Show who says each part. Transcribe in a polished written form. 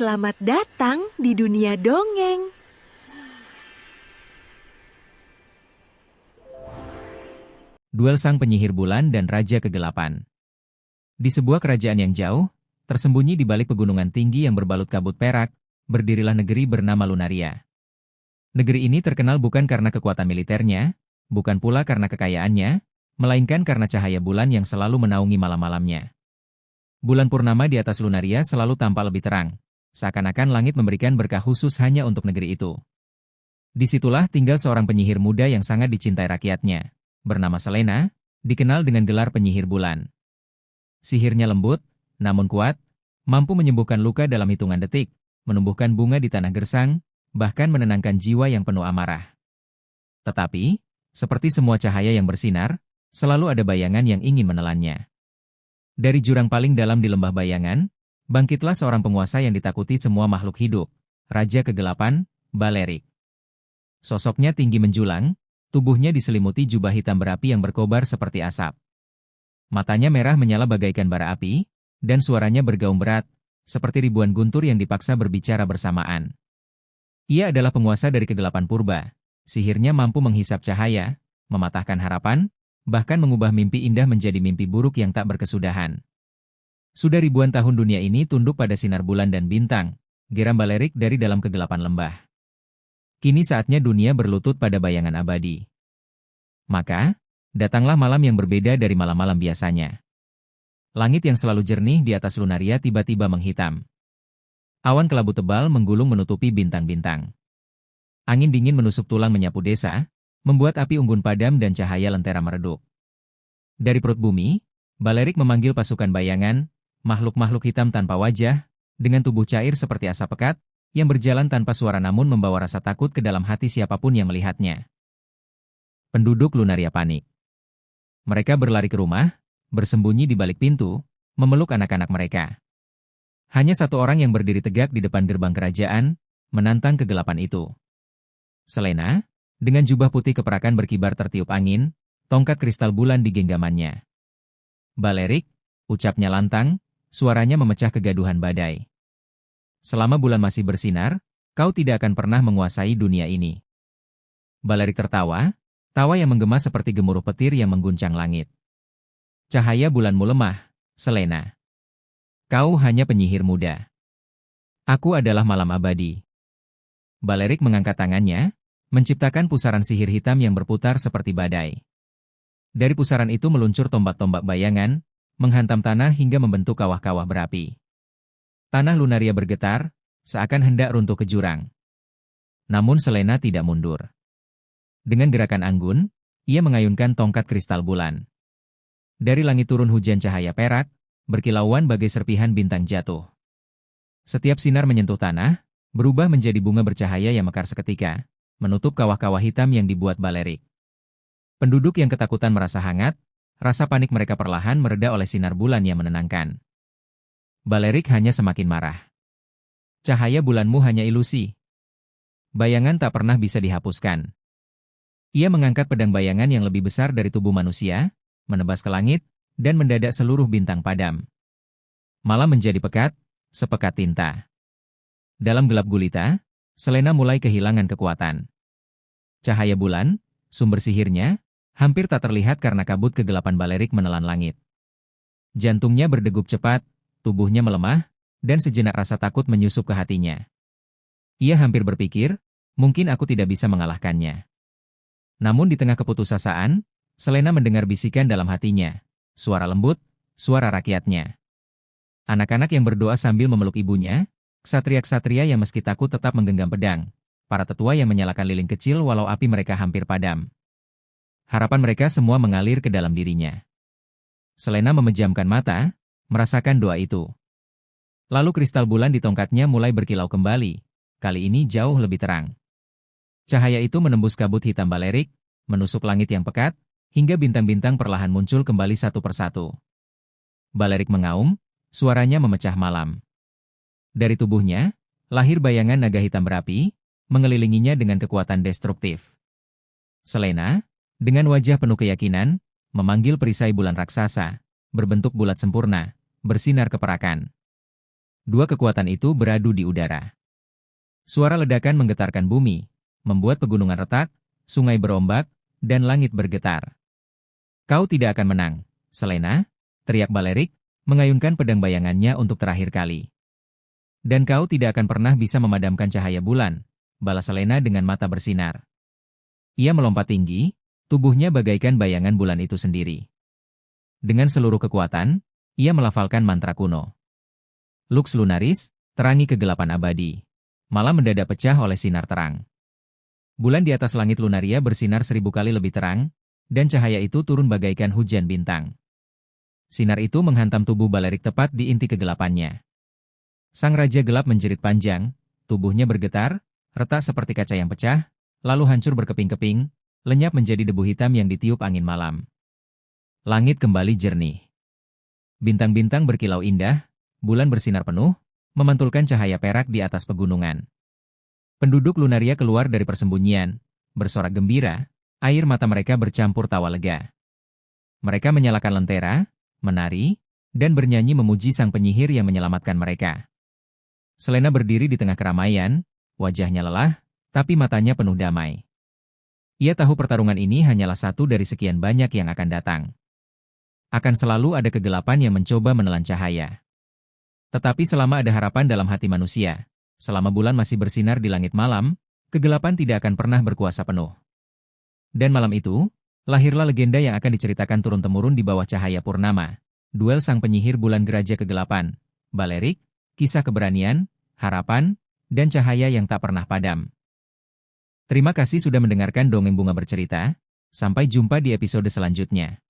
Speaker 1: Selamat datang di dunia dongeng.
Speaker 2: Duel Sang Penyihir Bulan dan Raja Kegelapan. Di sebuah kerajaan yang jauh, tersembunyi di balik pegunungan tinggi yang berbalut kabut perak, berdirilah negeri bernama Lunaria. Negeri ini terkenal bukan karena kekuatan militernya, bukan pula karena kekayaannya, melainkan karena cahaya bulan yang selalu menaungi malam-malamnya. Bulan purnama di atas Lunaria selalu tampak lebih terang, seakan-akan langit memberikan berkah khusus hanya untuk negeri itu. Disitulah tinggal seorang penyihir muda yang sangat dicintai rakyatnya, bernama Selena, dikenal dengan gelar penyihir bulan. Sihirnya lembut, namun kuat, mampu menyembuhkan luka dalam hitungan detik, menumbuhkan bunga di tanah gersang, bahkan menenangkan jiwa yang penuh amarah. Tetapi, seperti semua cahaya yang bersinar, selalu ada bayangan yang ingin menelannya. Dari jurang paling dalam di lembah bayangan, bangkitlah seorang penguasa yang ditakuti semua makhluk hidup, Raja Kegelapan, Balerik. Sosoknya tinggi menjulang, tubuhnya diselimuti jubah hitam berapi yang berkobar seperti asap. Matanya merah menyala bagaikan bara api, dan suaranya bergaung berat, seperti ribuan guntur yang dipaksa berbicara bersamaan. Ia adalah penguasa dari kegelapan purba. Sihirnya mampu menghisap cahaya, mematahkan harapan, bahkan mengubah mimpi indah menjadi mimpi buruk yang tak berkesudahan. Sudah ribuan tahun dunia ini tunduk pada sinar bulan dan bintang, geram Balerik dari dalam kegelapan lembah. Kini saatnya dunia berlutut pada bayangan abadi. Maka, datanglah malam yang berbeda dari malam-malam biasanya. Langit yang selalu jernih di atas Lunaria tiba-tiba menghitam. Awan kelabu tebal menggulung menutupi bintang-bintang. Angin dingin menusuk tulang menyapu desa, membuat api unggun padam dan cahaya lentera meredup. Dari perut bumi, Balerik memanggil pasukan bayangan, makhluk-makhluk hitam tanpa wajah, dengan tubuh cair seperti asap pekat, yang berjalan tanpa suara namun membawa rasa takut ke dalam hati siapapun yang melihatnya. Penduduk Lunaria panik. Mereka berlari ke rumah, bersembunyi di balik pintu, memeluk anak-anak mereka. Hanya satu orang yang berdiri tegak di depan gerbang kerajaan, menantang kegelapan itu. Selena, dengan jubah putih keperakan berkibar tertiup angin, tongkat kristal bulan di genggamannya. Balerik, ucapnya lantang, suaranya memecah kegaduhan badai. Selama bulan masih bersinar, kau tidak akan pernah menguasai dunia ini. Balerik tertawa, tawa yang menggema seperti gemuruh petir yang mengguncang langit. Cahaya bulanmu lemah, Selena. Kau hanya penyihir muda. Aku adalah malam abadi. Balerik mengangkat tangannya, menciptakan pusaran sihir hitam yang berputar seperti badai. Dari pusaran itu meluncur tombak-tombak bayangan, menghantam tanah hingga membentuk kawah-kawah berapi. Tanah Lunaria bergetar, seakan hendak runtuh ke jurang. Namun Selena tidak mundur. Dengan gerakan anggun, ia mengayunkan tongkat kristal bulan. Dari langit turun hujan cahaya perak, berkilauan bagai serpihan bintang jatuh. Setiap sinar menyentuh tanah, berubah menjadi bunga bercahaya yang mekar seketika, menutup kawah-kawah hitam yang dibuat Balerik. Penduduk yang ketakutan merasa hangat, rasa panik mereka perlahan mereda oleh sinar bulan yang menenangkan. Balerik hanya semakin marah. Cahaya bulanmu hanya ilusi. Bayangan tak pernah bisa dihapuskan. Ia mengangkat pedang bayangan yang lebih besar dari tubuh manusia, menebas ke langit, dan mendadak seluruh bintang padam. Malam menjadi pekat, sepekat tinta. Dalam gelap gulita, Selena mulai kehilangan kekuatan. Cahaya bulan, sumber sihirnya, hampir tak terlihat karena kabut kegelapan Balerik menelan langit. Jantungnya berdegup cepat, tubuhnya melemah, dan sejenak rasa takut menyusup ke hatinya. Ia hampir berpikir, mungkin aku tidak bisa mengalahkannya. Namun di tengah keputusasaan, Selena mendengar bisikan dalam hatinya, suara lembut, suara rakyatnya. Anak-anak yang berdoa sambil memeluk ibunya, ksatria-ksatria yang meski takut tetap menggenggam pedang, para tetua yang menyalakan lilin kecil walau api mereka hampir padam. Harapan mereka semua mengalir ke dalam dirinya. Selena memejamkan mata, merasakan doa itu. Lalu kristal bulan di tongkatnya mulai berkilau kembali, kali ini jauh lebih terang. Cahaya itu menembus kabut hitam Balerik, menusuk langit yang pekat, hingga bintang-bintang perlahan muncul kembali satu persatu. Balerik mengaum, suaranya memecah malam. Dari tubuhnya, lahir bayangan naga hitam berapi, mengelilinginya dengan kekuatan destruktif. Selena, dengan wajah penuh keyakinan, memanggil perisai bulan raksasa, berbentuk bulat sempurna, bersinar keperakan. Dua kekuatan itu beradu di udara. Suara ledakan menggetarkan bumi, membuat pegunungan retak, sungai berombak, dan langit bergetar. Kau tidak akan menang, Selena, teriak Balerik, mengayunkan pedang bayangannya untuk terakhir kali. Dan kau tidak akan pernah bisa memadamkan cahaya bulan, balas Selena dengan mata bersinar. Ia melompat tinggi, tubuhnya bagaikan bayangan bulan itu sendiri. Dengan seluruh kekuatan, ia melafalkan mantra kuno. Lux Lunaris, terangi kegelapan abadi. Malam mendadak pecah oleh sinar terang. Bulan di atas langit Lunaria bersinar 1000 kali lebih terang, dan cahaya itu turun bagaikan hujan bintang. Sinar itu menghantam tubuh Balerik tepat di inti kegelapannya. Sang Raja Gelap menjerit panjang, tubuhnya bergetar, retak seperti kaca yang pecah, lalu hancur berkeping-keping, lenyap menjadi debu hitam yang ditiup angin malam. Langit kembali jernih. Bintang-bintang berkilau indah, bulan bersinar penuh, memantulkan cahaya perak di atas pegunungan. Penduduk Lunaria keluar dari persembunyian, bersorak gembira, air mata mereka bercampur tawa lega. Mereka menyalakan lentera, menari, dan bernyanyi memuji sang penyihir yang menyelamatkan mereka. Selena berdiri di tengah keramaian, wajahnya lelah, tapi matanya penuh damai. Ia tahu pertarungan ini hanyalah satu dari sekian banyak yang akan datang. Akan selalu ada kegelapan yang mencoba menelan cahaya. Tetapi selama ada harapan dalam hati manusia, selama bulan masih bersinar di langit malam, kegelapan tidak akan pernah berkuasa penuh. Dan malam itu, lahirlah legenda yang akan diceritakan turun-temurun di bawah cahaya purnama. Duel sang penyihir bulan geraja kegelapan, Balerik, kisah keberanian, harapan, dan cahaya yang tak pernah padam. Terima kasih sudah mendengarkan Dongeng Bunga Bercerita. Sampai jumpa di episode selanjutnya.